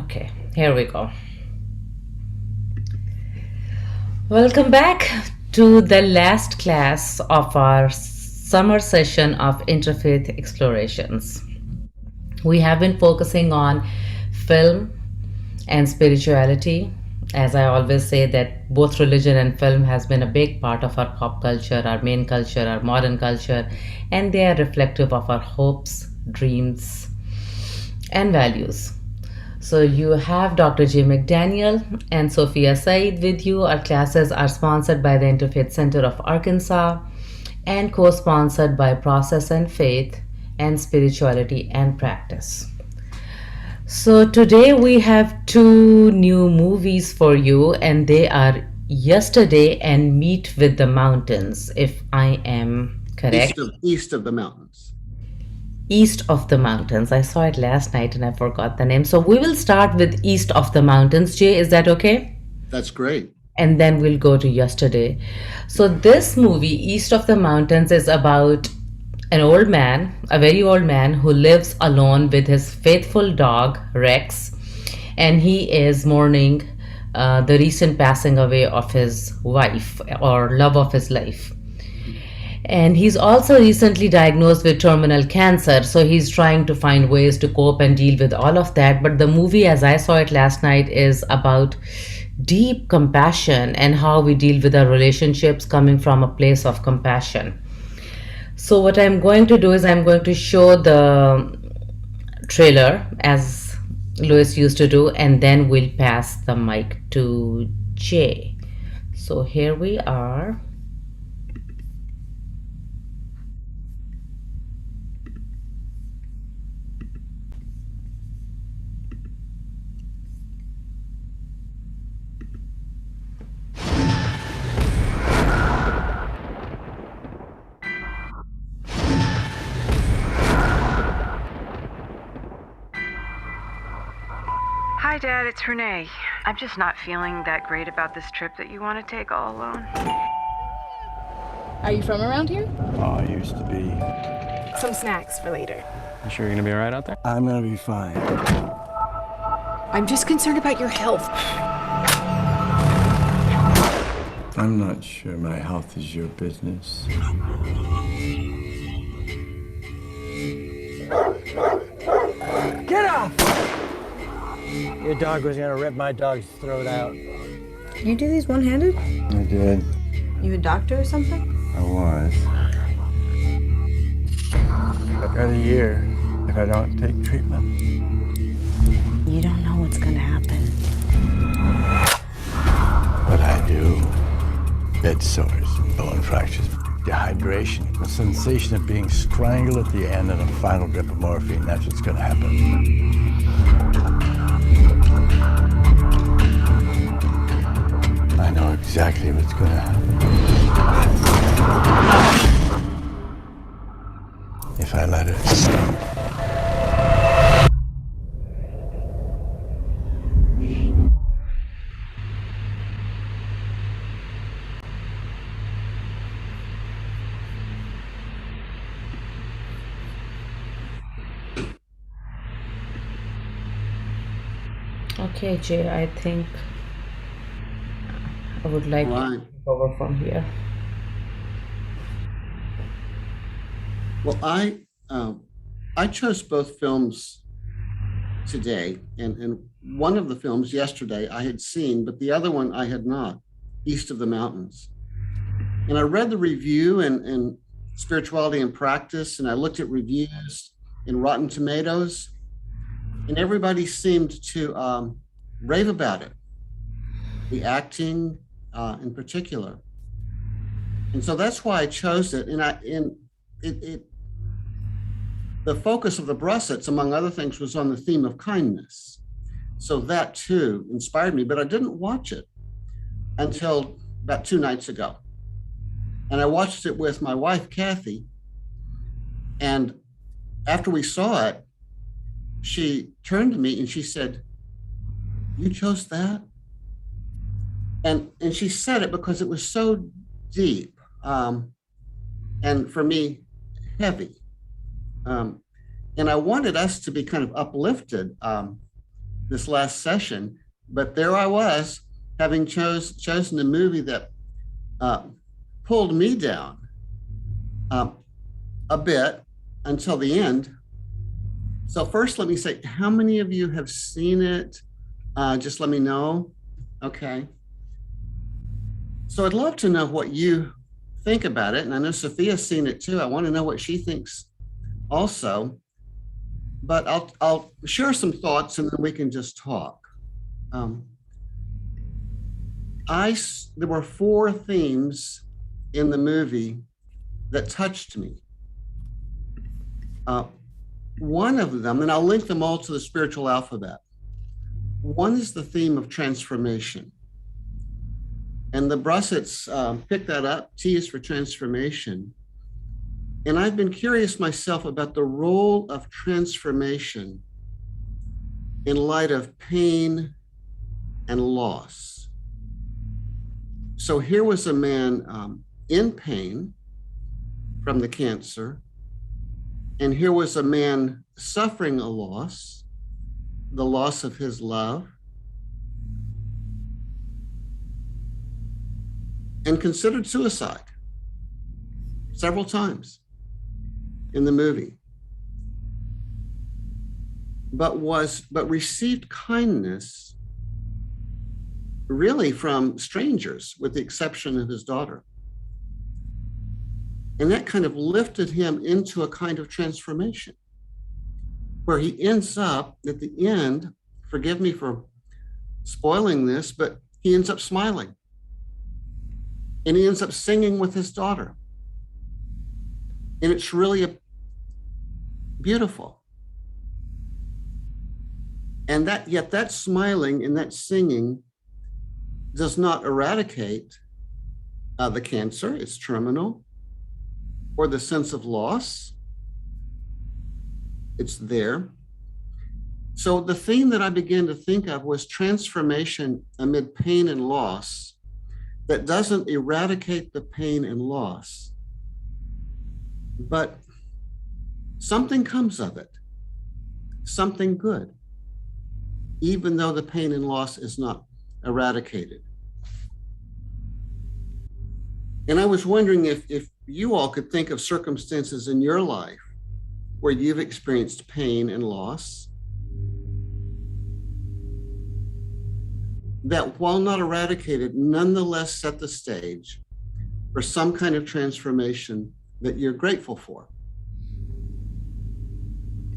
Okay, here we go. Welcome back to the last class of our summer session of Interfaith Explorations. We have been focusing on film and spirituality. As I always say, that both religion and film has been a big part of our pop culture, our main culture, our modern culture, and they are reflective of our hopes, dreams, and values. So you have Dr. J. McDaniel and Sophia Said with you. Our classes are sponsored by the Interfaith Center of Arkansas and co-sponsored by Process and Faith and Spirituality and Practice. So today we have two new movies for you, and they are Yesterday and Meet with the Mountains, if I am correct. East of the mountains. East of the Mountains. I saw it last night and I forgot the name. So we will start with East of the Mountains. Jay, is that okay? That's great. And then we'll go to Yesterday. So this movie, East of the Mountains, is about an old man, a very old man who lives alone with his faithful dog, Rex, and he is mourning the recent passing away of his wife or love of his life. And he's also recently diagnosed with terminal cancer, so he's trying to find ways to cope and deal with all of that. But the movie, as I saw it last night, is about deep compassion and how we deal with our relationships coming from a place of compassion. So, what I'm going to do is I'm going to show the trailer as Louis used to do, and then we'll pass the mic to Jay. So, here we are. Hi, Dad, it's Renee. I'm just not feeling that great about this trip that you want to take all alone. Are you from around here? Oh, I used to be. Some snacks for later. You sure you're gonna be all right out there? I'm gonna be fine. I'm just concerned about your health. I'm not sure my health is your business. Get off! Your dog was gonna rip my dog's throat out. You do these one-handed? I did. You a doctor or something? I was. I got a year if I don't take treatment. You don't know what's gonna happen. But I do. Bed sores, bone fractures, dehydration, the sensation of being strangled at the end, and a final drip of morphine. That's what's gonna happen. I know exactly what's gonna happen. If I let it. Okay, Jay, I think I would like to Right. take over from here. Well, I chose both films today, and one of the films yesterday I had seen, but the other one I had not. East of the Mountains, and I read the review and Spirituality and Practice, and I looked at reviews in Rotten Tomatoes, and everybody seemed to rave about it. The acting, in particular, and so that's why I chose it. The focus of the Brussets, among other things, was on the theme of kindness. So that too inspired me, but I didn't watch it until about 2 nights ago. And I watched it with my wife, Kathy. And after we saw it, she turned to me and she said, "You chose that?" And she said it because it was so deep, and for me, heavy. And I wanted us to be kind of uplifted this last session, but there I was, having chosen a movie that pulled me down a bit until the end. So first, let me say, how many of you have seen it? Just let me know. Okay. So I'd love to know what you think about it. And I know Sophia's seen it too. I want to know what she thinks also. But I'll share some thoughts and then we can just talk. There were 4 themes in the movie that touched me. One of them, and I'll link them all to the spiritual alphabet. One is the theme of transformation. And the Brussets picked that up. T is for transformation. And I've been curious myself about the role of transformation in light of pain and loss. So here was a man in pain from the cancer, and here was a man suffering a loss, the loss of his love, and considered suicide several times in the movie, but received kindness really from strangers, with the exception of his daughter. And that kind of lifted him into a kind of transformation where he ends up at the end, forgive me for spoiling this, but he ends up smiling. And he ends up singing with his daughter. And it's really beautiful. And yet that smiling and that singing does not eradicate the cancer, it's terminal, or the sense of loss. It's there. So the theme that I began to think of was transformation amid pain and loss that doesn't eradicate the pain and loss, but something comes of it, something good, even though the pain and loss is not eradicated. And I was wondering if you all could think of circumstances in your life where you've experienced pain and loss that, while not eradicated, nonetheless set the stage for some kind of transformation that you're grateful for.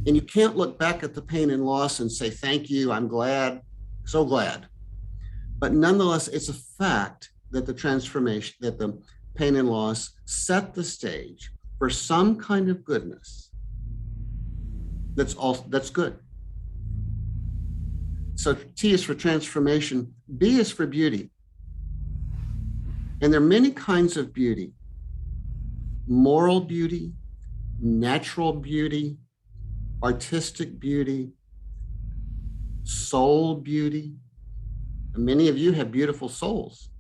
And you can't look back at the pain and loss and say, thank you, I'm glad, so glad. But nonetheless, it's a fact that the transformation, that the pain and loss set the stage for some kind of goodness that's good. So T is for transformation, B is for beauty. And there are many kinds of beauty: moral beauty, natural beauty, artistic beauty, soul beauty. And many of you have beautiful souls,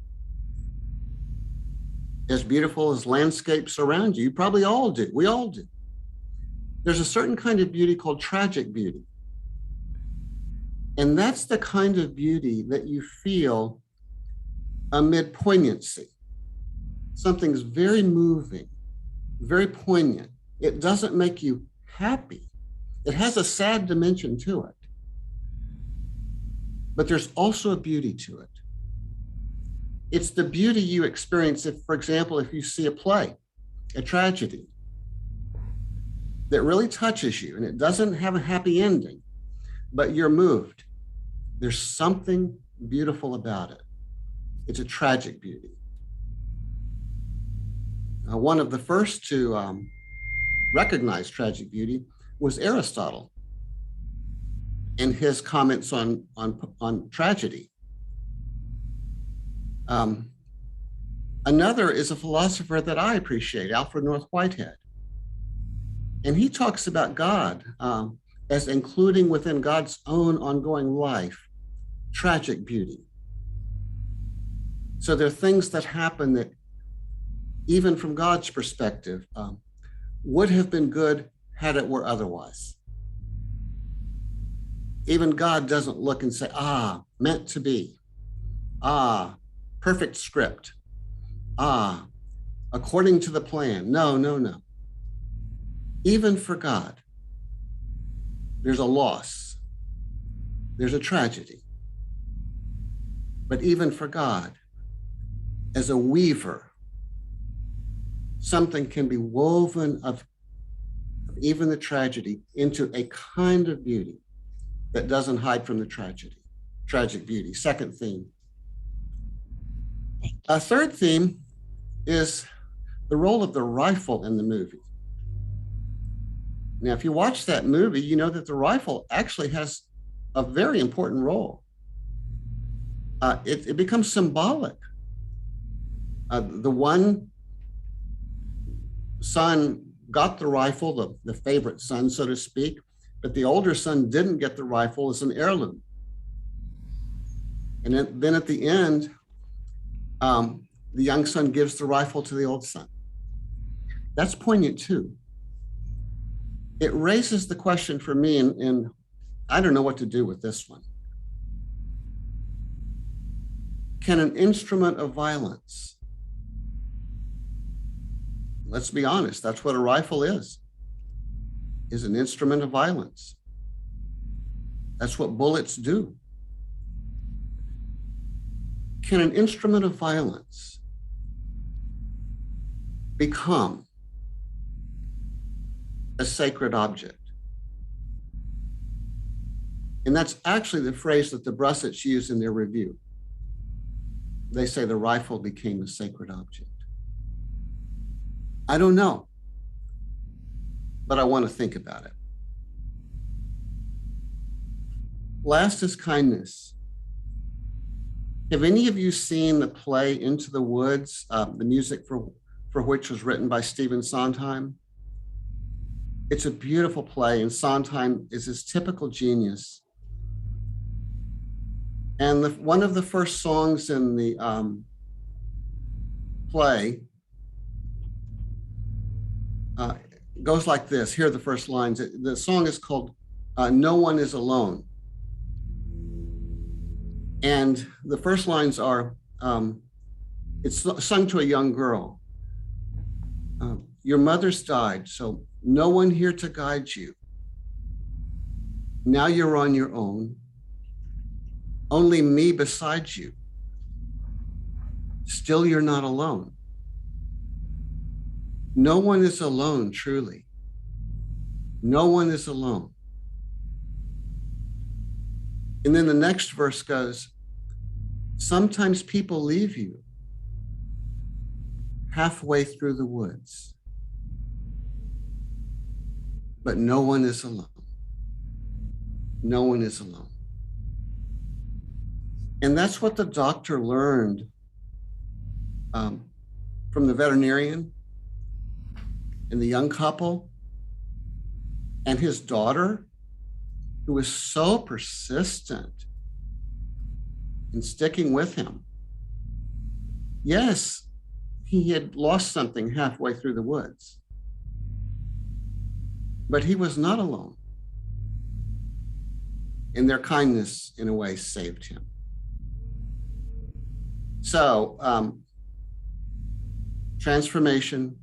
as beautiful as landscapes around you. You probably all do. We all do. There's a certain kind of beauty called tragic beauty. And that's the kind of beauty that you feel amid poignancy. Something's very moving, very poignant. It doesn't make you happy. It has a sad dimension to it. But there's also a beauty to it. It's the beauty you experience if, for example, if you see a play, a tragedy that really touches you and it doesn't have a happy ending, but you're moved. There's something beautiful about it. It's a tragic beauty. One of the first to recognize tragic beauty was Aristotle in his comments on tragedy. Another is a philosopher that I appreciate, Alfred North Whitehead. And he talks about God as including within God's own ongoing life tragic beauty. So there are things that happen that, even from God's perspective, would have been good had it were otherwise. Even God doesn't look and say, meant to be. Perfect script. According to the plan. No, no, no. Even for God, there's a loss. There's a tragedy. But even for God, as a weaver, something can be woven of even the tragedy into a kind of beauty that doesn't hide from the tragedy, tragic beauty. Second theme. A third theme is the role of the rifle in the movie. Now, if you watch that movie, you know that the rifle actually has a very important role. It becomes symbolic. The one son got the rifle, the favorite son, so to speak, but the older son didn't get the rifle as an heirloom. And then at the end, the young son gives the rifle to the old son. That's poignant too. It raises the question for me, and I don't know what to do with this one. Can an instrument of violence, let's be honest, that's what a rifle is an instrument of violence. That's what bullets do. Can an instrument of violence become a sacred object? And that's actually the phrase that the Brussets use in their review. They say the rifle became a sacred object. I don't know, but I want to think about it. Last is kindness. Have any of you seen the play Into the Woods, the music for which was written by Stephen Sondheim? It's a beautiful play, and Sondheim is his typical genius. And one of the first songs in the play goes like this. Here are the first lines. The song is called No One Is Alone. And the first lines are, it's sung to a young girl. Your mother's died, so no one here to guide you. Now you're on your own. Only me beside you. Still, you're not alone. No one is alone, truly. No one is alone. And then the next verse goes, sometimes people leave you halfway through the woods, but no one is alone. No one is alone. And that's what the doctor learned from the veterinarian and the young couple and his daughter, who was so persistent in sticking with him. Yes, he had lost something halfway through the woods, but he was not alone. And their kindness, in a way, saved him. So, transformation,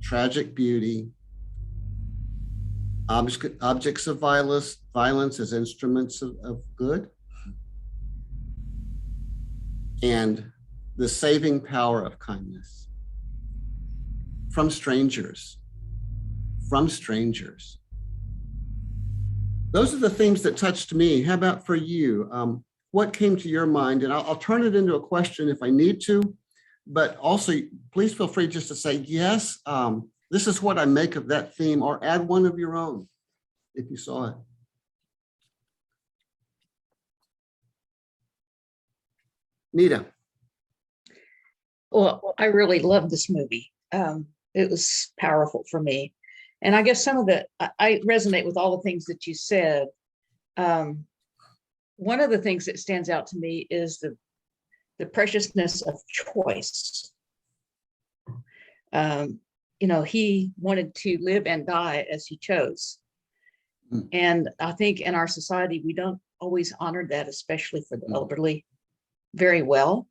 tragic beauty, objects of violence as instruments of good, and the saving power of kindness from strangers. Those are the themes that touched me. How about for you? What came to your mind? And I'll turn it into a question if I need to, but also please feel free just to say, yes, this is what I make of that theme, or add one of your own if you saw it. Nita. Well, I really loved this movie. It was powerful for me. And I guess some of I resonate with all the things that you said. One of the things that stands out to me is the preciousness of choice. He wanted to live and die as he chose. Mm. And I think in our society, we don't always honor that, especially for the elderly, very well.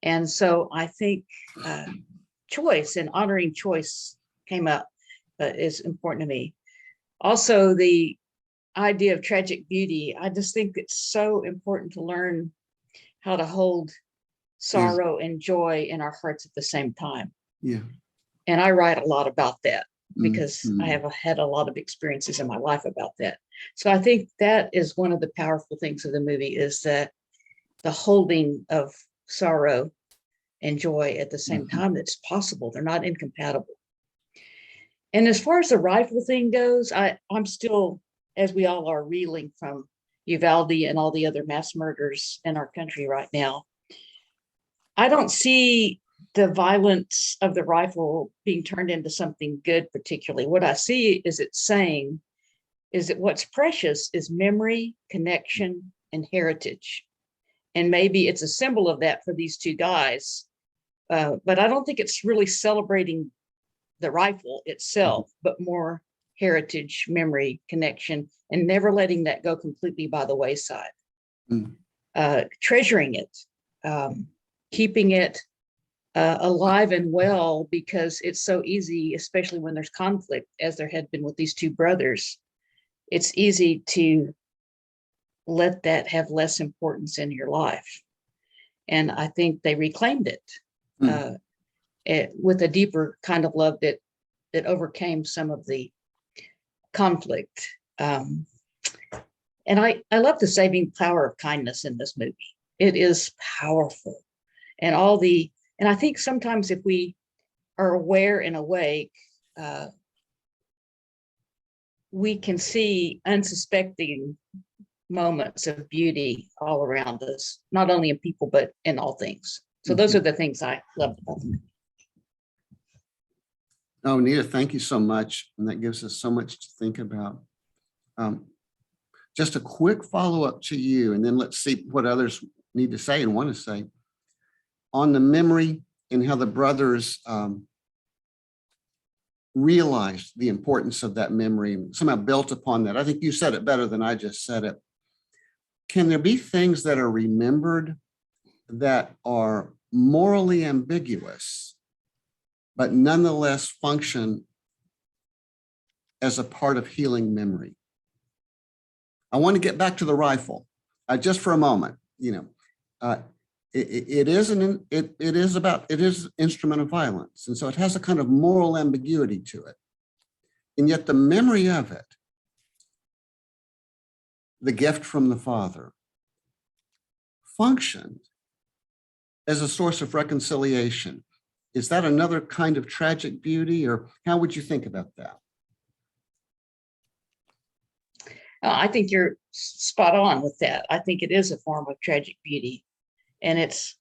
And so I think choice and honoring choice came up is important to me. Also, the idea of tragic beauty, I just think it's so important to learn how to hold sorrow and joy in our hearts at the same time. Yeah. And I write a lot about that because Mhm. I have had a lot of experiences in my life about that. So I think that is one of the powerful things of the movie, is that the holding of sorrow and joy at the same time that's possible. They're not incompatible. And as far as the rifle thing goes, I'm still, as we all are, reeling from Uvalde and all the other mass murders in our country right now. I don't see the violence of the rifle being turned into something good, particularly. What I see is it's saying is that what's precious is memory, connection, and heritage. And maybe it's a symbol of that for these two guys. But I don't think it's really celebrating the rifle itself, but more heritage, memory, connection, and never letting that go completely by the wayside. Mm. Treasuring it, keeping it alive and well, because it's so easy, especially when there's conflict, as there had been with these two brothers. It's easy to let that have less importance in your life. And I think they reclaimed it, with a deeper kind of love that overcame some of the conflict. And I love the saving power of kindness in this movie. It is powerful. And I think sometimes if we are aware and awake, we can see unsuspecting moments of beauty all around us, not only in people, but in all things. So those are the things I love about the movie. Oh, Nita, thank you so much. And that gives us so much to think about. Just a quick follow-up to you, and then let's see what others need to say and want to say on the memory and how the brothers realized the importance of that memory and somehow built upon that. I think you said it better than I just said it. Can there be things that are remembered that are morally ambiguous, but nonetheless function as a part of healing memory? I want to get back to the rifle just for a moment. It is an instrument of violence, and so it has a kind of moral ambiguity to it. And yet the memory of it, the gift from the Father, functioned as a source of reconciliation. Is that another kind of tragic beauty, or how would you think about that? I think you're spot on with that. I think it is a form of tragic beauty, and it's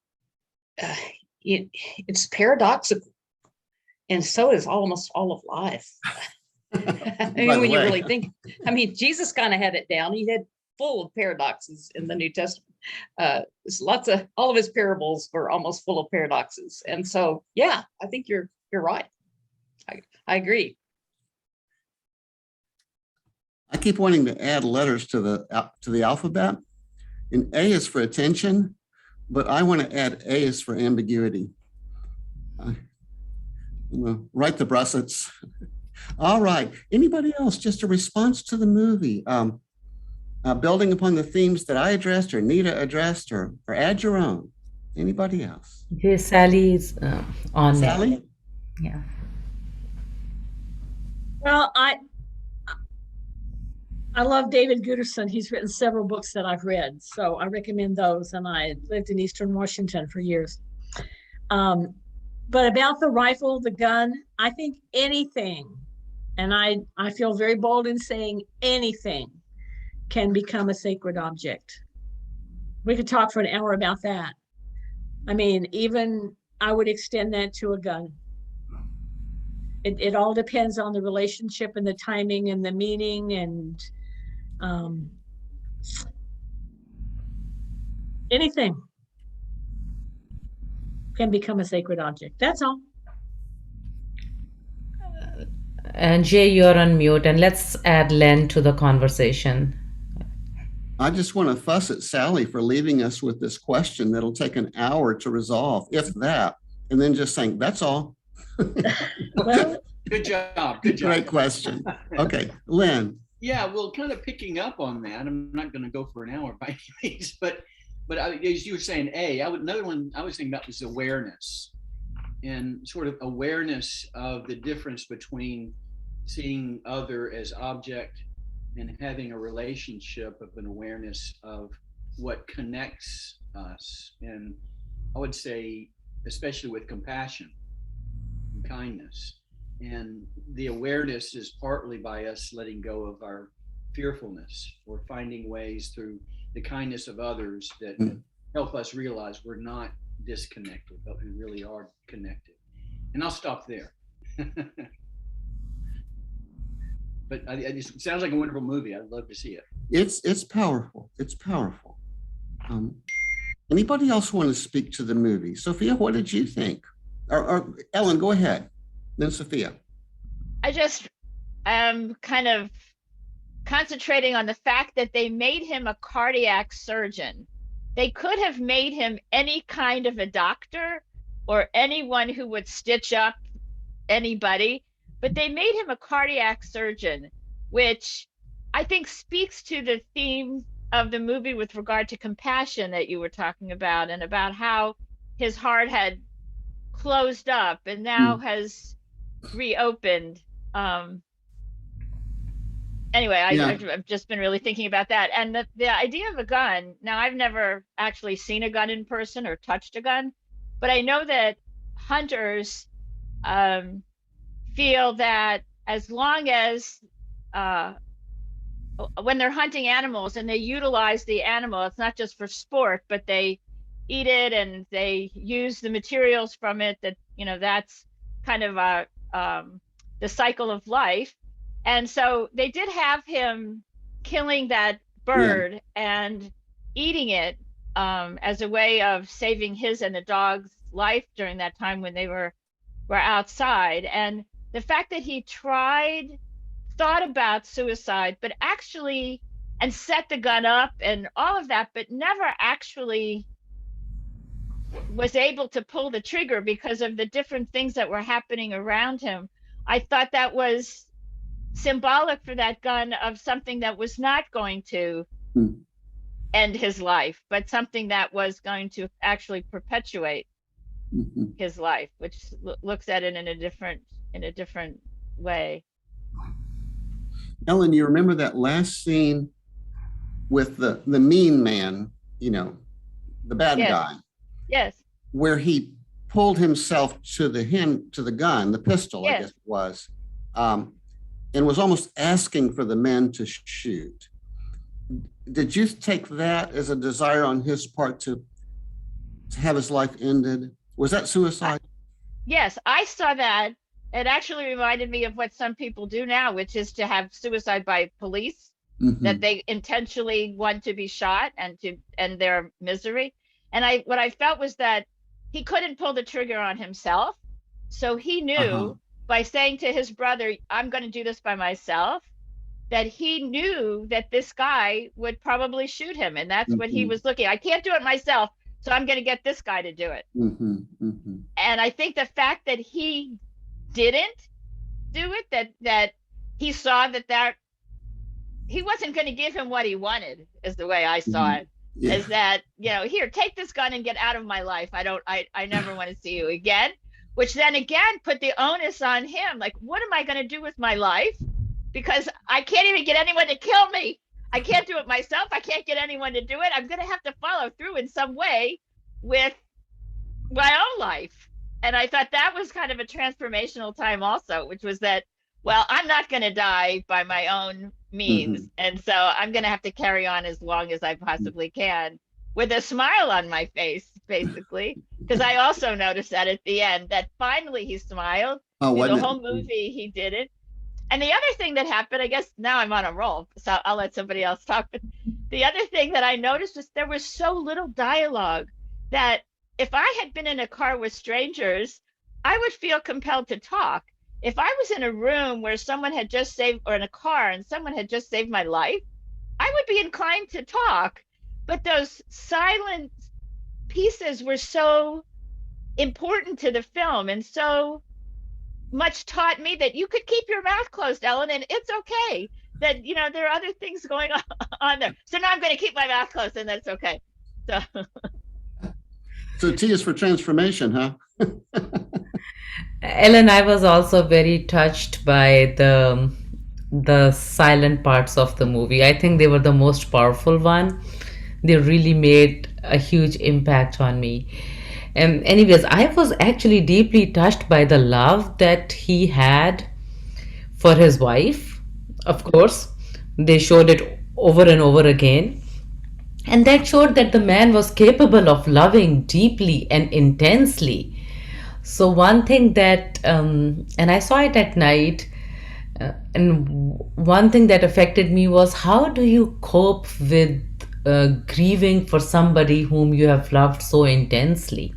paradoxical, and so is almost all of life. I mean, when you really think, Jesus kind of had it down. He had full of paradoxes in the New Testament. All of his parables were almost full of paradoxes, and so yeah, I think you're right. I agree. I keep wanting to add letters to the alphabet, and A is for attention, but I want to add A is for ambiguity. Write the Brussets. All right. Anybody else? Just a response to the movie, building upon the themes that I addressed or Nita addressed, or add your own. Anybody else? Okay, Sally's on Sally? it. Yeah. Well, I love David Guterson. He's written several books that I've read, so I recommend those. And I lived in Eastern Washington for years. But about the rifle, the gun, I think anything, and I feel very bold in saying anything, can become a sacred object. We could talk for an hour about that. I mean, even I would extend that to a gun. It all depends on the relationship and the timing and the meaning, and anything can become a sacred object. That's all. And Jay, you're on mute, and let's add Len to the conversation. I just want to fuss at Sally for leaving us with this question that'll take an hour to resolve, if that, and then just saying, that's all. Well, Good job. Good job. Great question. Okay, Lynn. Yeah, well, kind of picking up on that, I'm not going to go for an hour by any means, but as you were saying, another one I was thinking about was awareness, and sort of awareness of the difference between seeing other as object and having a relationship of an awareness of what connects us. And I would say, especially with compassion and kindness. And the awareness is partly by us letting go of our fearfulness, or finding ways through the kindness of others that help us realize we're not disconnected, but we really are connected. And I'll stop there. But it sounds like a wonderful movie. I'd love to see it. It's powerful. It's powerful. Anybody else want to speak to the movie? Sophia, what did you think? Or Ellen, go ahead. Then Sophia. I just am kind of concentrating on the fact that they made him a cardiac surgeon. They could have made him any kind of a doctor or anyone who would stitch up anybody, but they made him a cardiac surgeon, which I think speaks to the theme of the movie with regard to compassion that you were talking about, and about how his heart had closed up and now has reopened. Anyway, I've just been really thinking about that. And the idea of a gun, now I've never actually seen a gun in person or touched a gun, but I know that hunters feel that as long as when they're hunting animals and they utilize the animal, it's not just for sport, but they eat it and they use the materials from it, that, you know, that's kind of the cycle of life. And so they did have him killing that bird and eating it as a way of saving his and the dog's life during that time when they were outside. And the fact that he thought about suicide, but actually, and set the gun up and all of that, but never actually was able to pull the trigger because of the different things that were happening around him. I thought that was symbolic for that gun of something that was not going to end his life, but something that was going to actually perpetuate his life, which looks at it in a different way. Ellen, you remember that last scene with the mean man, you know, the bad guy? Yes. Where he pulled himself to the gun, the pistol, I guess it was, and was almost asking for the men to shoot. Did you take that as a desire on his part to have his life ended? Was that suicide? Yes, I saw that. It actually reminded me of what some people do now, which is to have suicide by police, that they intentionally want to be shot and their misery. And what I felt was that he couldn't pull the trigger on himself. So he knew by saying to his brother, I'm going to do this by myself, that he knew that this guy would probably shoot him. And that's what he was looking. I can't do it myself, so I'm going to get this guy to do it. And I think the fact that he didn't do it, that he saw that he wasn't going to give him what he wanted, is the way I saw it. Is that, you know, here, take this gun and get out of my life. I never want to see you again. Which then again put the onus on him. Like, what am I going to do with my life? Because I can't even get anyone to kill me. I can't do it myself. I can't get anyone to do it. I'm going to have to follow through in some way with my own life. And I thought that was kind of a transformational time also, which was that, well, I'm not going to die by my own means. And so I'm going to have to carry on as long as I possibly can with a smile on my face, basically. Because I also noticed that at the end, that finally he smiled. The whole movie, he did it. And the other thing that happened, I guess now I'm on a roll, so I'll let somebody else talk. But the other thing that I noticed was there was so little dialogue that if I had been in a car with strangers, I would feel compelled to talk. if I was in a room where someone had just saved, or in a car and someone had just saved my life, I would be inclined to talk. But those silent pieces were so important to the film and so much taught me that you could keep your mouth closed, Ellen, and it's okay. That, you know, there are other things going on there. So now I'm going to keep my mouth closed, and that's okay. So T is for transformation, huh? Ellen, I was also very touched by the silent parts of the movie. I think they were the most powerful one. They really made a huge impact on me. And anyways, I was actually deeply touched by the love that he had for his wife. Of course, they showed it over and over again. And that showed that the man was capable of loving deeply and intensely. So one thing that, and I saw it at night, and one thing that affected me was, how do you cope with grieving for somebody whom you have loved so intensely?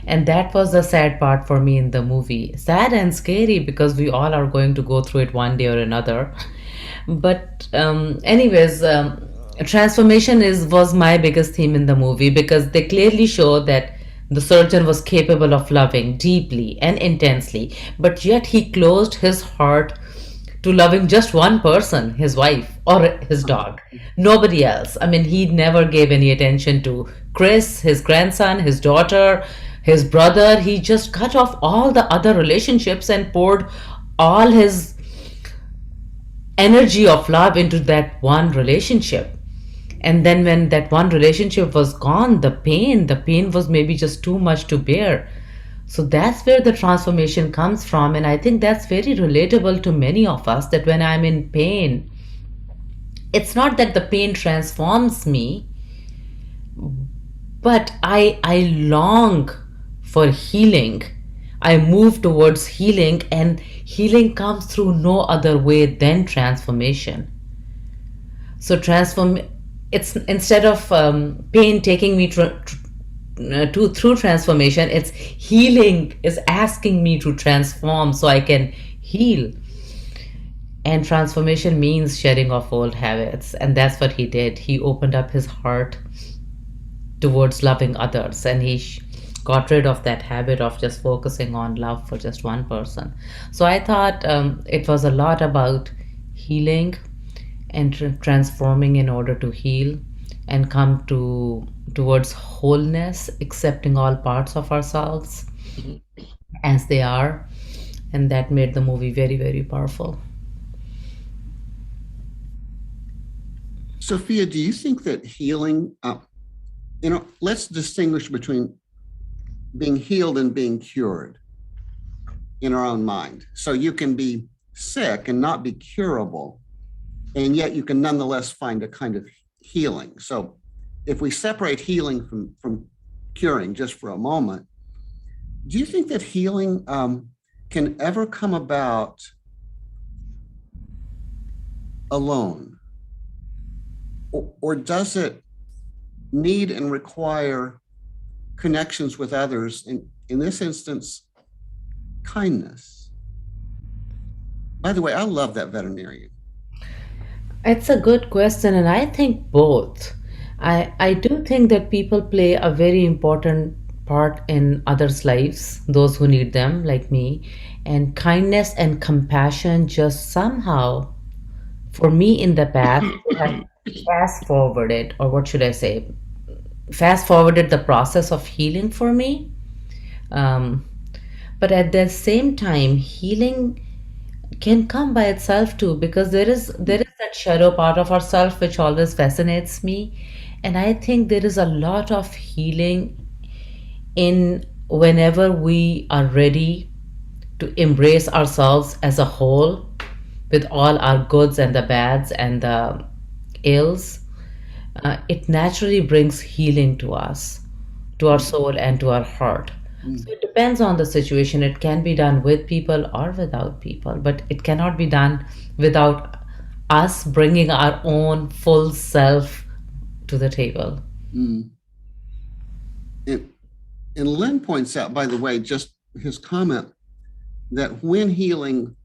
And that was the sad part for me in the movie. Sad and scary because we all are going to go through it one day or another. But transformation is was my biggest theme in the movie, because they clearly show that the surgeon was capable of loving deeply and intensely, but yet he closed his heart to loving just one person, his wife or his dog, nobody else. I mean, he never gave any attention to Chris, his grandson, his daughter, his brother. He just cut off all the other relationships and poured all his energy of love into that one relationship. And then when that one relationship was gone, the pain was maybe just too much to bear. So that's where the transformation comes from. And I think that's very relatable to many of us, that when I'm in pain, it's not that the pain transforms me, but I long for healing. I move towards healing, and healing comes through no other way than transformation. So it's instead of pain taking me through transformation, it's healing is asking me to transform so I can heal. And transformation means shedding off old habits, and that's what he did. He opened up his heart towards loving others, and he got rid of that habit of just focusing on love for just one person. So I thought it was a lot about healing and transforming in order to heal and come towards wholeness, accepting all parts of ourselves as they are. And that made the movie very, very powerful. Sophia, do you think that healing, let's distinguish between being healed and being cured in our own mind. So you can be sick and not be curable, and yet you can nonetheless find a kind of healing. So if we separate healing from curing just for a moment, do you think that healing can ever come about alone? Or does it need and require connections with others, in this instance, kindness? By the way, I love that veterinarian. It's a good question, and I think both. I do think that people play a very important part in others' lives, those who need them, like me. And kindness and compassion just somehow, for me in the past, have fast forwarded, or what should I say, fast forwarded the process of healing for me. But at the same time, healing can come by itself too, because there is that shadow part of ourself which always fascinates me. And I think there is a lot of healing in whenever we are ready to embrace ourselves as a whole, with all our goods and the bads and the ills. It naturally brings healing to us, to our soul and to our heart. So it depends on the situation. It can be done with people or without people, but it cannot be done without us bringing our own full self to the table. And Lynn points out, by the way, just his comment, that when healing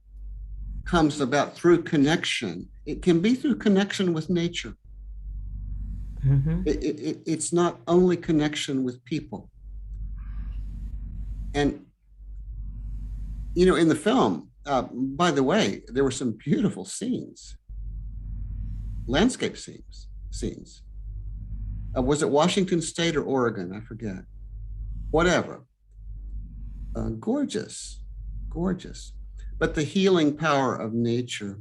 comes about through connection, it can be through connection with nature. It's not only connection with people. And, you know, in the film, by the way, there were some beautiful scenes, landscape scenes. Was it Washington State or Oregon? I forget. Whatever. Gorgeous, gorgeous. But the healing power of nature.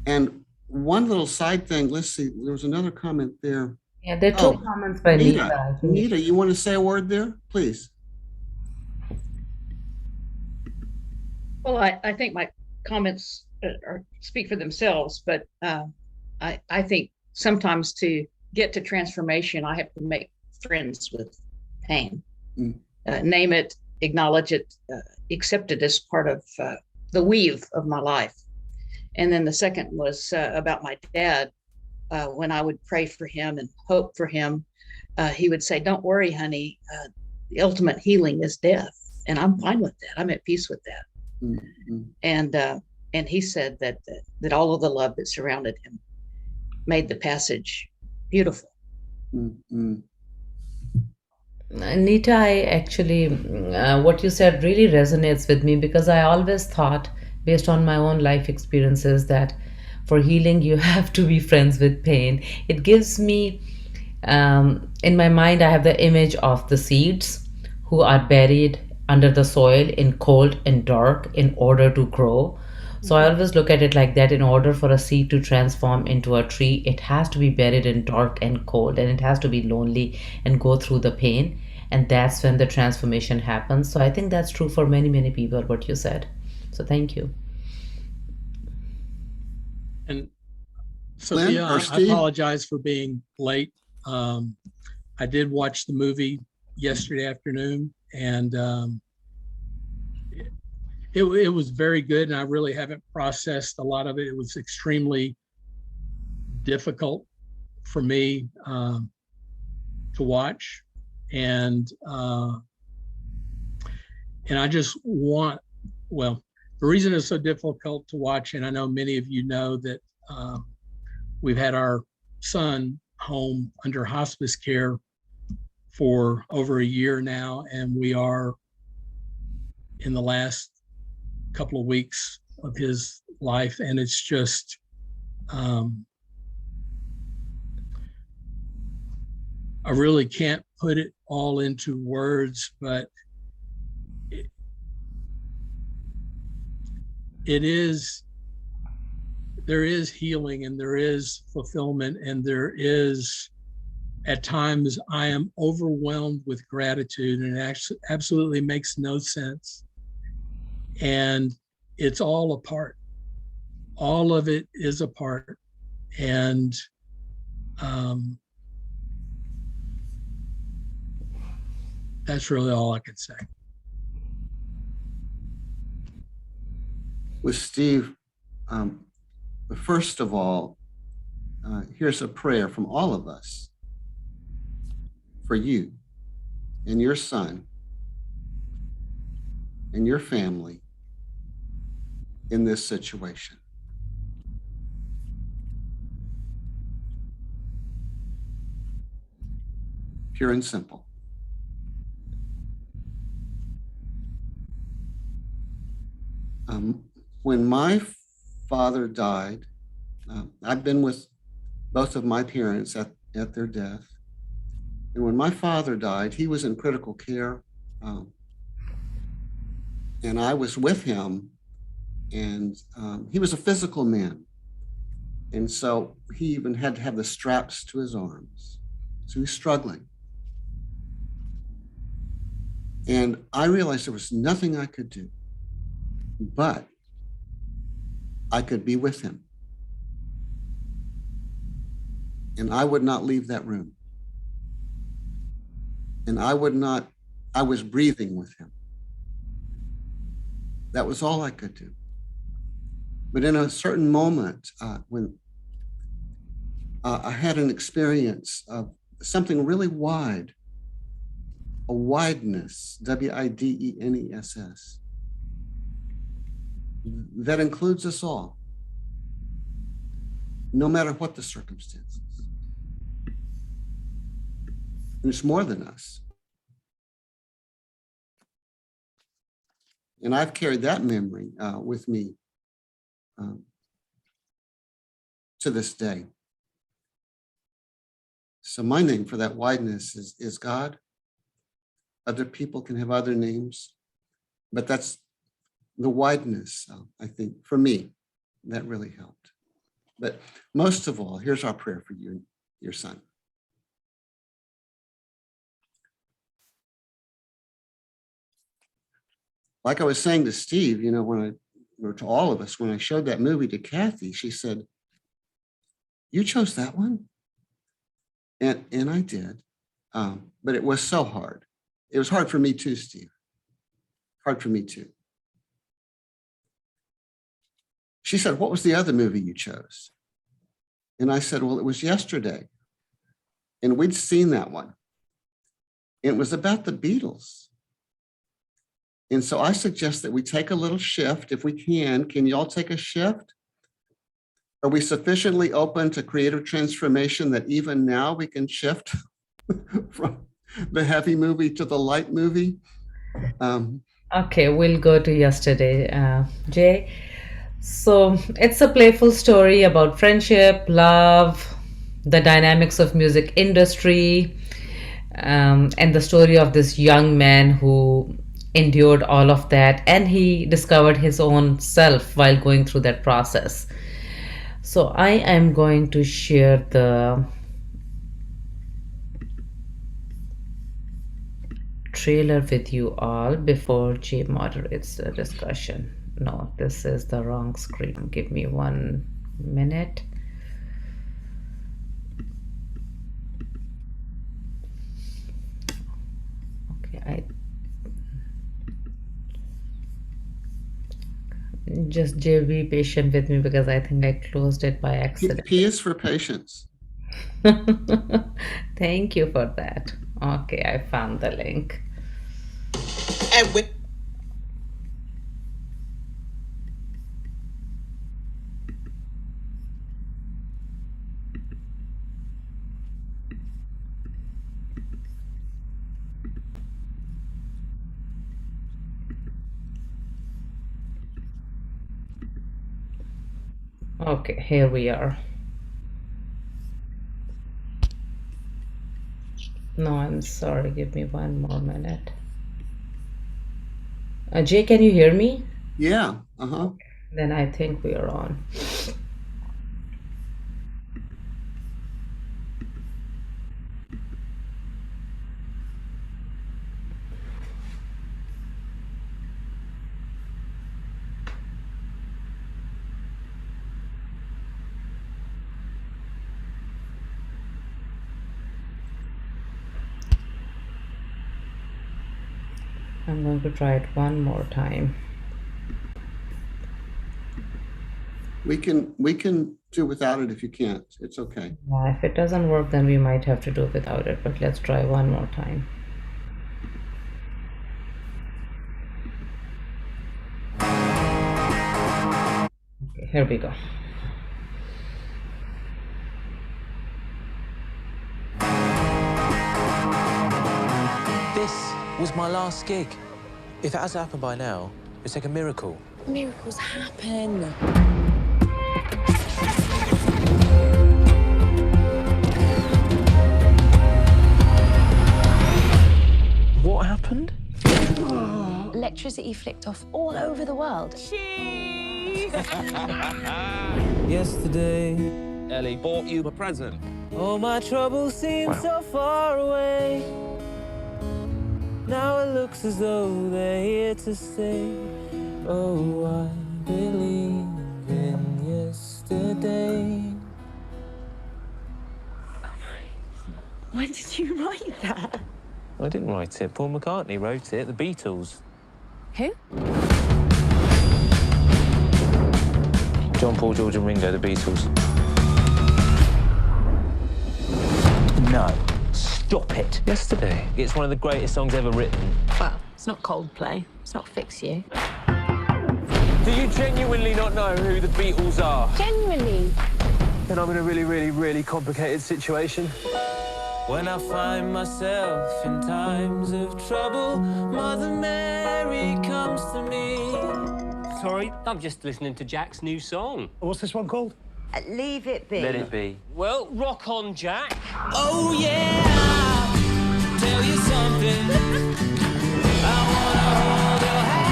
And one little side thing, let's see, there was another comment there. Yeah, there are two comments by Nita. Nita, you want to say a word there, please? Well, I think my comments speak for themselves, but I think sometimes to get to transformation, I have to make friends with pain, name it, acknowledge it, accept it as part of the weave of my life. And then the second was about my dad. When I would pray for him and hope for him, he would say, "Don't worry, honey, the ultimate healing is death." And I'm fine with that. I'm at peace with that. And he said that all of the love that surrounded him made the passage beautiful. Nita, I actually, what you said really resonates with me, because I always thought, based on my own life experiences, that for healing you have to be friends with pain. It gives me, in my mind, I have the image of the seeds who are buried under the soil in cold and dark in order to grow. So I always look at it like that. In order for a seed to transform into a tree, it has to be buried in dark and cold, and it has to be lonely and go through the pain. And that's when the transformation happens. So I think that's true for many, many people, what you said. So thank you. And Sophia, I apologize for being late. I did watch the movie yesterday afternoon, and it was very good, and I really haven't processed a lot of it. It was extremely difficult for me to watch, and I just want, well, the reason it's so difficult to watch, and I know many of you know that we've had our son home under hospice care for over a year now, and we are in the last couple of weeks of his life, and it's just I really can't put it all into words, but there is healing, and there is fulfillment, and there is, at times, I am overwhelmed with gratitude, and it absolutely makes no sense. And it's all a part. All of it is a part. And that's really all I could say. With Steve, first of all, here's a prayer from all of us for you and your son and your family in this situation. Pure and simple. When my father died, I've been with both of my parents at their death. And when my father died, he was in critical care. And I was with him, and he was a physical man. And so he even had to have the straps to his arms. So he's struggling. And I realized there was nothing I could do, but I could be with him. And I would not leave that room. And I was breathing with him. That was all I could do. But in a certain moment, when I had an experience of something really wide, a wideness, W-I-D-E-N-E-S-S. that includes us all, no matter what the circumstances. And it's more than us. And I've carried that memory with me to this day. So my name for that wideness is God. Other people can have other names, but that's the wideness, I think, for me, that really helped. But most of all, here's our prayer for you and your son. Like I was saying to Steve, you know, or to all of us, when I showed that movie to Kathy, she said, "You chose that one?" And I did, but it was so hard. It was hard for me too, Steve. Hard for me too. She said, "What was the other movie you chose?" And I said, "Well, it was Yesterday." And we'd seen that one. It was about the Beatles. And so I suggest that we take a little shift if we can. Can you all take a shift? Are we sufficiently open to creative transformation that even now we can shift from the heavy movie to the light movie? Okay, we'll go to Yesterday, Jay. So it's a playful story about friendship, love, the dynamics of music industry, and the story of this young man who endured all of that, and he discovered his own self while going through that process. So I am going to share the trailer with you all before Jay moderates the discussion. No, this is the wrong screen. Give me 1 minute. Okay, just Jay, be patient with me because I think I closed it by accident. P is for patience. Thank you for that. Okay, I found the link. And with Okay, here we are. No, I'm sorry. Give me 1 more minute. Jay, can you hear me? Yeah. Uh-huh. Then I think we are on. I'm going to try it one more time. We can do without it if you can't. It's okay. Yeah, if it doesn't work, then we might have to do without it, but let's try one more time. Okay, here we go. this was my last gig. If it has happened by now, it's like a miracle. Miracles happen. What happened? Electricity flicked off all over the world. Yesterday, Ellie bought you a present. All my troubles seem so far away. Now it looks as though they're here to stay. Oh, I believe in yesterday. When did you write that? I didn't write it. Paul McCartney wrote it. The Beatles. Who? John, Paul, George and Ringo, the Beatles. No. Stop it. Yesterday. It's one of the greatest songs ever written. Well, it's not Coldplay. It's not Fix You. Do you genuinely not know who the Beatles are? Genuinely. Then I'm in a really, really, really complicated situation. When I find myself in times of trouble, Mother Mary comes to me. Sorry, I'm just listening to Jack's new song. What's this one called? Leave it be. Let it be. Well, rock on, Jack. Oh, yeah, I'll tell you something. I wanna hold your hand.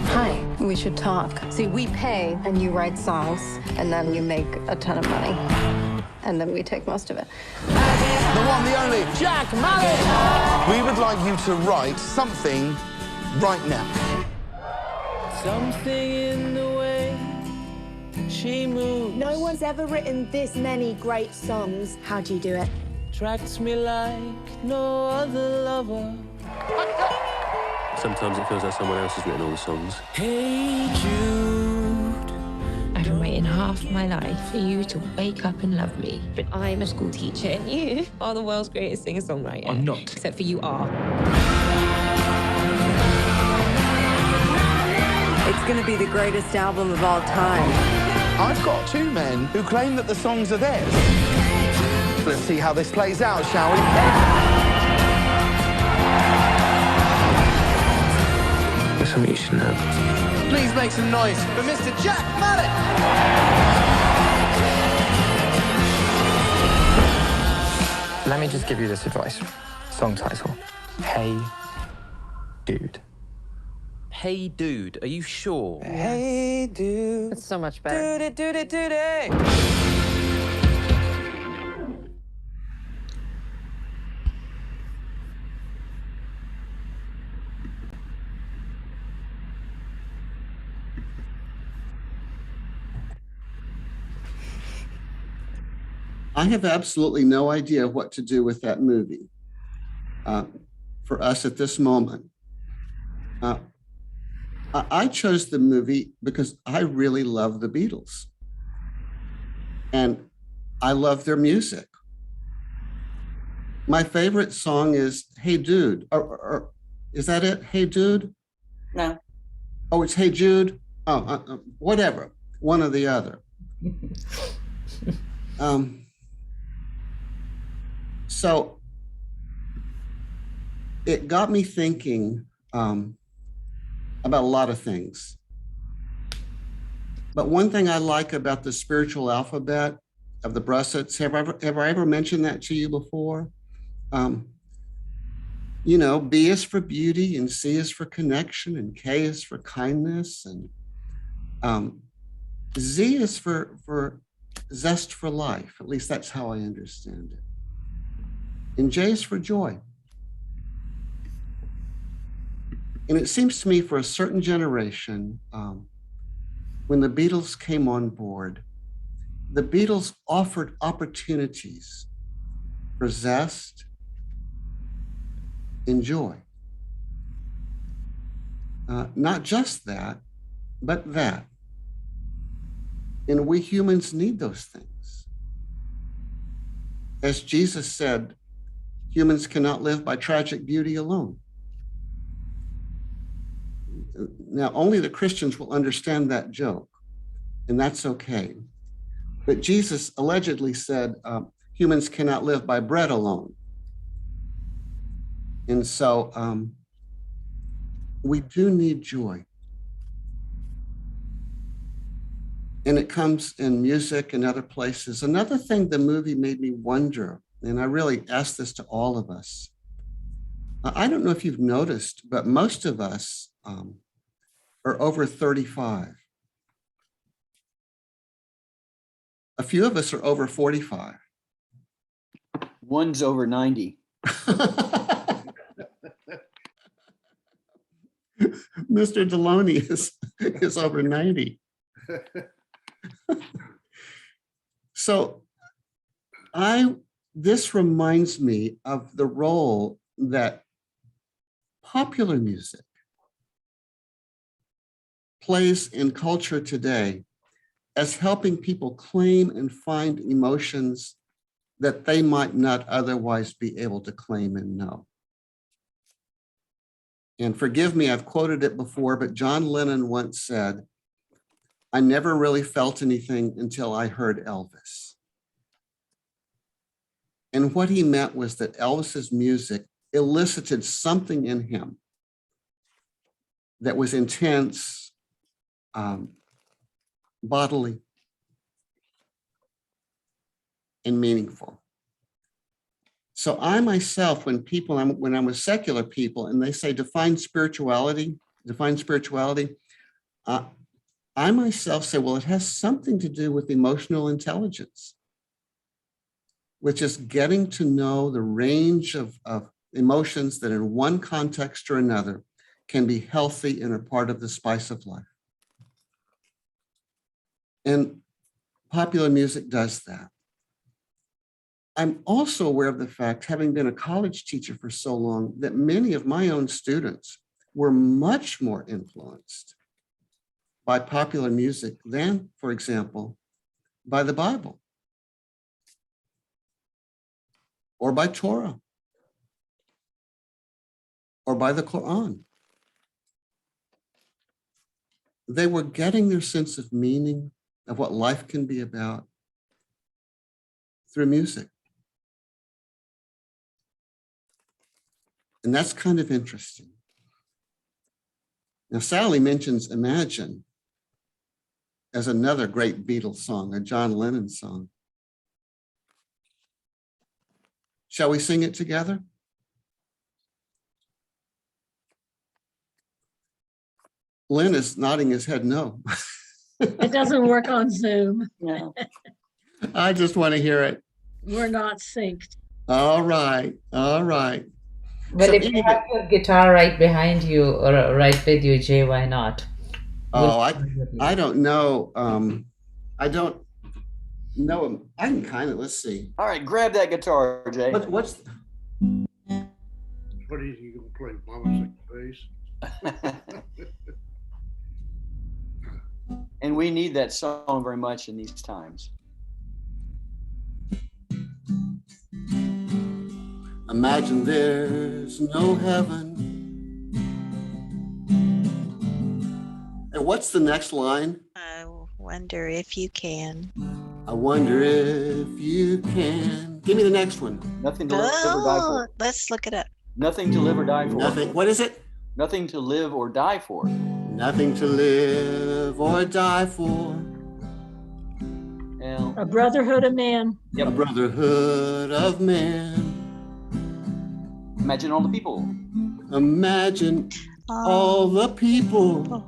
Hi, we should talk. See, we pay and you write songs, and then you make a ton of money. And then we take most of it. The one, the only, Jack Mallet! We would like you to write something right now. Something in the way she moves. No one's ever written this many great songs. How do you do it? Attracts me like no other lover. Sometimes it feels like someone else has written all the songs. Hey, Jude. I've been waiting half my life for you to wake up and love me. But I'm a school teacher and you are the world's greatest singer-songwriter. I'm not. Except for you are. It's going to be the greatest album of all time. I've got two men who claim that the songs are theirs. Let's see how this plays out, shall we? There's something you should know. Please make some noise for Mr. Jack Mallet! Let me just give you this advice. Song title, Hey Dude. Hey, dude, are you sure? Hey dude. It's so much better. Dude it. I have absolutely no idea what to do with that movie for us at this moment. I chose the movie because I really love the Beatles. And I love their music. My favorite song is Hey Dude. Or is that it? Hey Dude? No. Oh, it's Hey Jude? Oh, whatever. One or the other. So it got me thinking about a lot of things. But one thing I like about the spiritual alphabet of the Brussets, have I ever mentioned that to you before? You know, B is for beauty, and C is for connection, and K is for kindness, and Z is for zest for life. At least that's how I understand it. And J is for joy. And it seems to me for a certain generation, when the Beatles came on board, the Beatles offered opportunities for zest and joy. Not just that, but that. And we humans need those things. As Jesus said, humans cannot live by tragic beauty alone. Now, only the Christians will understand that joke, and that's okay. But Jesus allegedly said, humans cannot live by bread alone. And so we do need joy. And it comes in music and other places. Another thing the movie made me wonder, and I really ask this to all of us. I don't know if you've noticed, but most of us are over 35. A few of us are over 45. One's over 90. Mr. Deloney is over 90. So this reminds me of the role that popular music plays in culture today as helping people claim and find emotions that they might not otherwise be able to claim and know. And forgive me, I've quoted it before, but John Lennon once said, "I never really felt anything until I heard Elvis." And what he meant was that Elvis's music elicited something in him that was intense, bodily, and meaningful. So I myself, when I'm with secular people and they say define spirituality, I myself say, well, it has something to do with emotional intelligence, which is getting to know the range of emotions that in one context or another can be healthy and are part of the spice of life. And popular music does that. I'm also aware of the fact, having been a college teacher for so long, that many of my own students were much more influenced by popular music than, for example, by the Bible or by Torah or by the Quran. They were getting their sense of meaning, of what life can be about, through music. And that's kind of interesting. Now, Sally mentions Imagine as another great Beatles song, a John Lennon song. Shall we sing it together? Lynn is nodding his head no. It doesn't work on Zoom. No. I just want to hear it. We're not synced. All right, all right. Well, So if you have your guitar right behind you or right with you, Jay, why not? Oh, I don't know. I don't know. I can kind of, let's see. All right, grab that guitar, Jay. What's What is he gonna play? Mama bass? And we need that song very much in these times. Imagine there's no heaven. And what's the next line? I wonder if you can. I wonder if you can. Give me the next one. Nothing to live or die for. Let's look it up. Nothing to live or die for. Nothing. What is it? Nothing to live or die for. Nothing to live or die for. A brotherhood of man. Yep. A brotherhood of man. Imagine all the people. Imagine all the people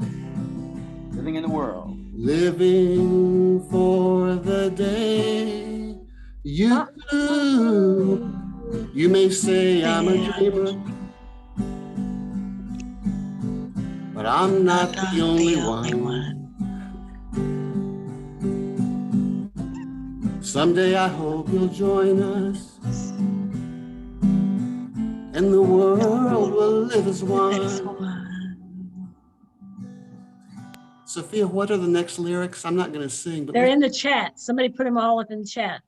living in the world. Living for the day. You may say I'm a dreamer, but I'm not the only one. Someday I hope you'll join us, and the world will live as one. Sophia, what are the next lyrics? I'm not going to sing, but They're in the chat. Somebody put them all up in the chat.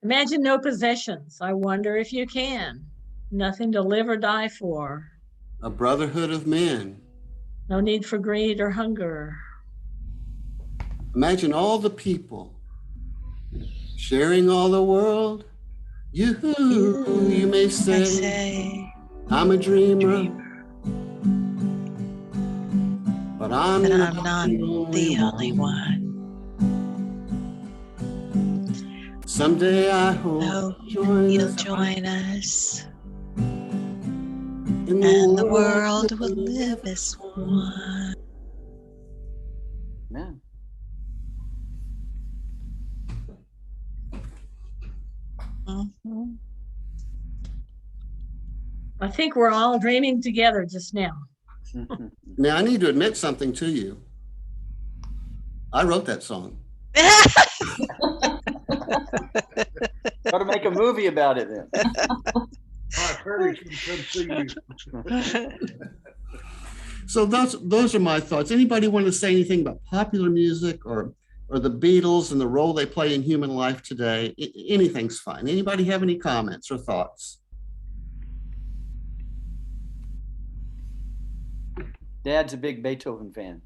Imagine no possessions. I wonder if you can. Nothing to live or die for. A brotherhood of men. No need for greed or hunger. Imagine all the people sharing all the world. You may say, I'm a dreamer, but I'm not the only one. Someday I hope you'll join us, and the world will live as one. Yeah. I think we're all dreaming together just now. Now, I need to admit something to you. I wrote that song. Got to make a movie about it then. So those are my thoughts. Anybody want to say anything about popular music or the Beatles and the role they play in human life today? Anything's fine. Anybody have any comments or thoughts? Dad's a big Beethoven fan.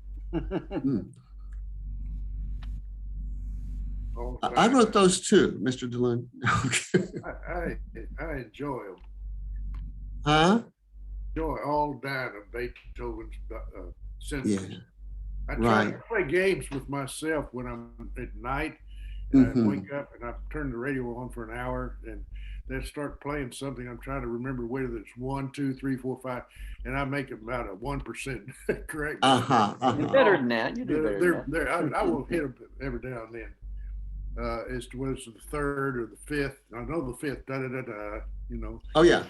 I wrote those too, Mr. DeLune. I enjoy them. Huh? Enjoy all nine of Beethoven's symphonies. Yeah. I try to play games with myself when I'm at night, and I wake up and I turn the radio on for an hour, and then start playing something. I'm trying to remember whether it's 1, 2, 3, 4, 5, and I make about a 1% correct. You're better than that. You do better than that. I will hit them every now and then. As to whether it's the third or the fifth. I know the fifth, da da da da. You know. Oh yeah.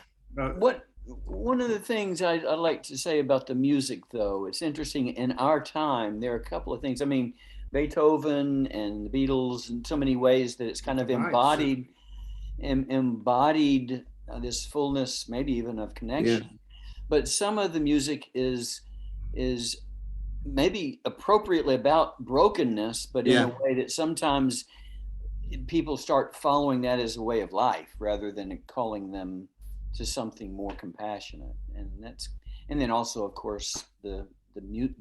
One of the things I like to say about the music, though, it's interesting in our time. There are a couple of things. I mean, Beethoven and the Beatles, in so many ways that it's kind of embodied this fullness, maybe even of connection. Yeah. But some of the music is maybe appropriately about brokenness, but in a way that sometimes people start following that as a way of life rather than calling them to something more compassionate. And then also, of course, the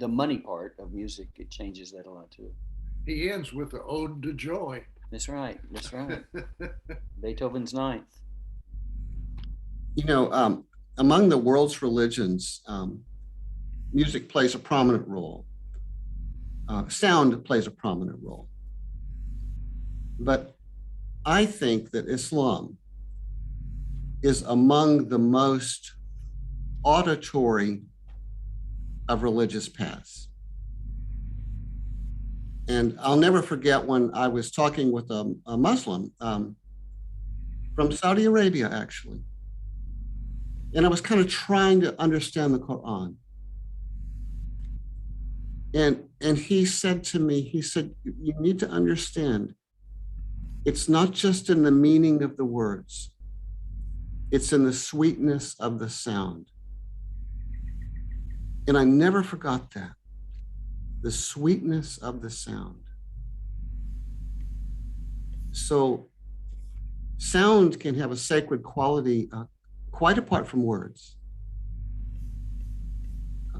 money part of music, it changes that a lot too. He ends with the ode to joy. That's right. Beethoven's Ninth. You know, among the world's religions, music plays a prominent role. Sound plays a prominent role. But I think that Islam is among the most auditory of religious paths. And I'll never forget when I was talking with a Muslim from Saudi Arabia, actually. And I was kind of trying to understand the Quran. And he said to me, you need to understand, it's not just in the meaning of the words, it's in the sweetness of the sound. And I never forgot that, the sweetness of the sound. So sound can have a sacred quality quite apart from words.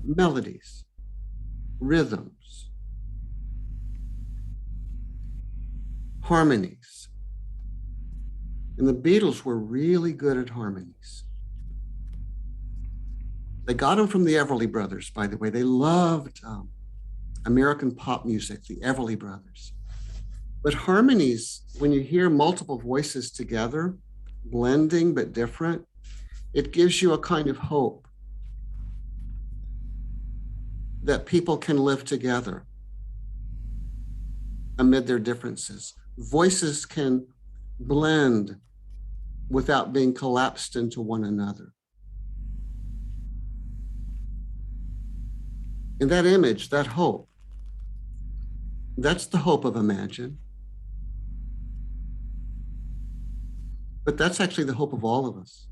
Melodies, rhythms, harmonies. And the Beatles were really good at harmonies. They got them from the Everly Brothers, by the way. They loved American pop music, the Everly Brothers. But harmonies, when you hear multiple voices together, blending but different, it gives you a kind of hope that people can live together amid their differences. Voices can blend without being collapsed into one another. And that image, that hope, that's the hope of Imagine. But that's actually the hope of all of us.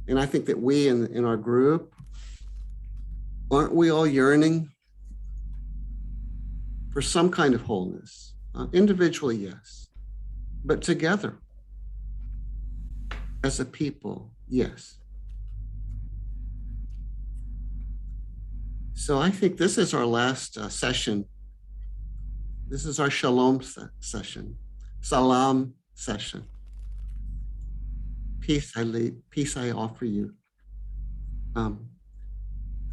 And I think that we in our group, aren't we all yearning for some kind of wholeness? Individually, yes, but together, as a people, yes. So I think this is our last session. This is our shalom session, salam session. Peace I offer you.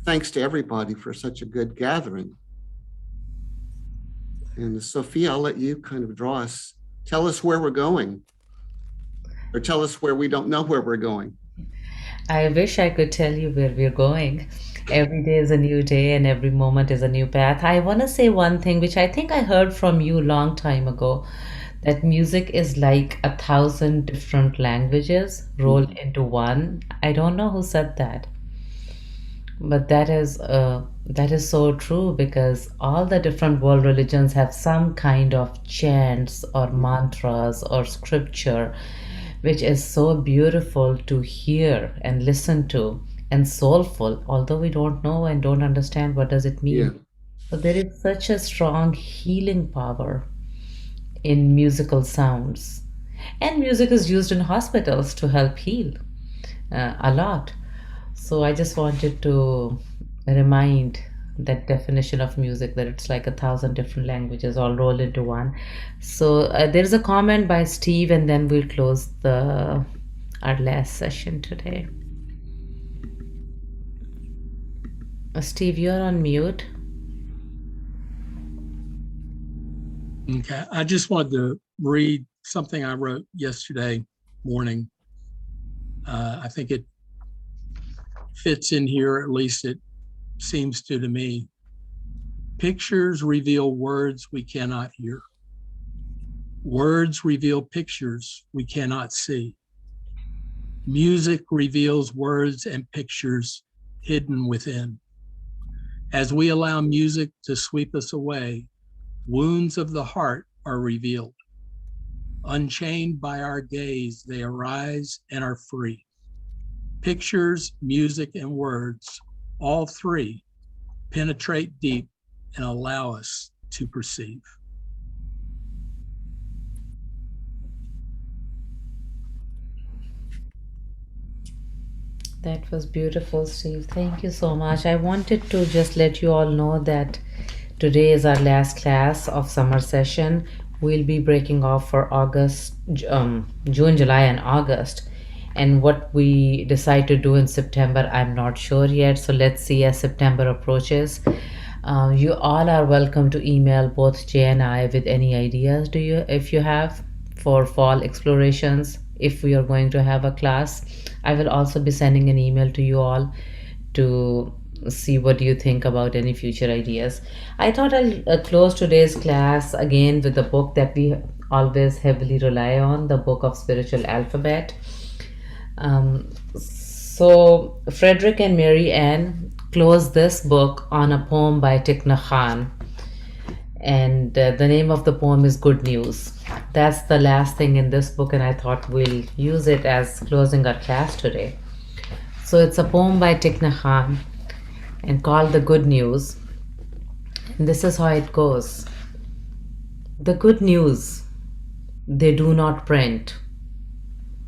Thanks to everybody for such a good gathering. And Sophia, I'll let you kind of draw us, tell us where we're going, or tell us where we don't know where we're going. I wish I could tell you where we're going. Every day is a new day and every moment is a new path. I want to say one thing, which I think I heard from you a long time ago, that music is like 1,000 different languages rolled into one. I don't know who said that, but that is so true, because all the different world religions have some kind of chants or mantras or scripture, which is so beautiful to hear and listen to, and soulful, although we don't know and don't understand what does it mean. Yeah. But there is such a strong healing power in musical sounds. And music is used in hospitals to help heal a lot. So I just wanted to remind that definition of music, that it's like 1,000 different languages all rolled into one. So there's a comment by Steve, and then we'll close the our last session today. Steve, you're on mute. Okay, I just wanted to read something I wrote yesterday morning. I think it fits in here, at least it seems to me. Pictures reveal words we cannot hear. Words reveal pictures we cannot see. Music reveals words and pictures hidden within. As we allow music to sweep us away, wounds of the heart are revealed. Unchained by our gaze, they arise and are free. Pictures, music, and words, all three, penetrate deep and allow us to perceive. That was beautiful, Steve. Thank you so much. I wanted to just let you all know that today is our last class of summer session. We'll be breaking off for June, July, and August. And what we decide to do in September, I'm not sure yet. So let's see as September approaches. You all are welcome to email both Jay and I with any ideas if you have for fall explorations, if we are going to have a class. I will also be sending an email to you all to see what you think about any future ideas. I thought I'll close today's class again with the book that we always heavily rely on, the book of spiritual alphabet. So Frederick and Mary Ann close this book on a poem by Thich Nhat Hanh, and the name of the poem is Good News. That's the last thing in this book, and I thought we'll use it as closing our class today. So it's a poem by Thich Nhat Hanh and called The Good News. And this is how it goes. The good news they do not print.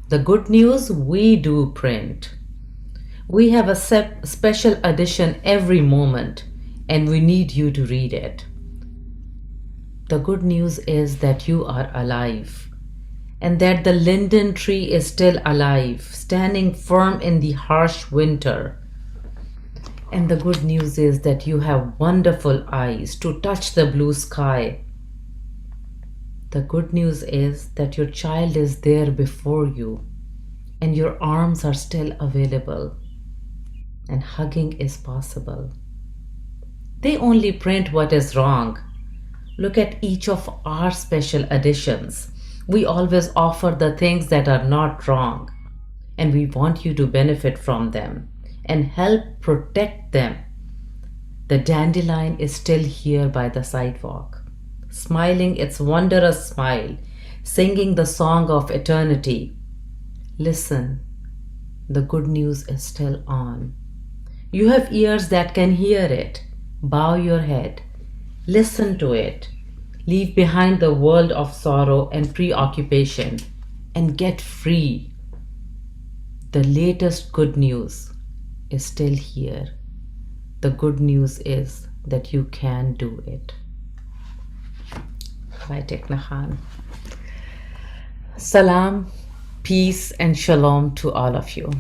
The good news we do print. We have a special edition every moment, and we need you to read it. The good news is that you are alive, and that the linden tree is still alive, standing firm in the harsh winter. And the good news is that you have wonderful eyes to touch the blue sky. The good news is that your child is there before you, and your arms are still available, and hugging is possible. They only print what is wrong. Look at each of our special editions. We always offer the things that are not wrong, and we want you to benefit from them and help protect them. The dandelion is still here by the sidewalk, smiling its wondrous smile, singing the song of eternity. Listen, the good news is still on. You have ears that can hear it. Bow your head. Listen to it. Leave behind the world of sorrow and preoccupation and get free. The latest good news is still here. The good news is that you can do it. By Thich Nhat Hanh. Salam, peace, and shalom to all of you.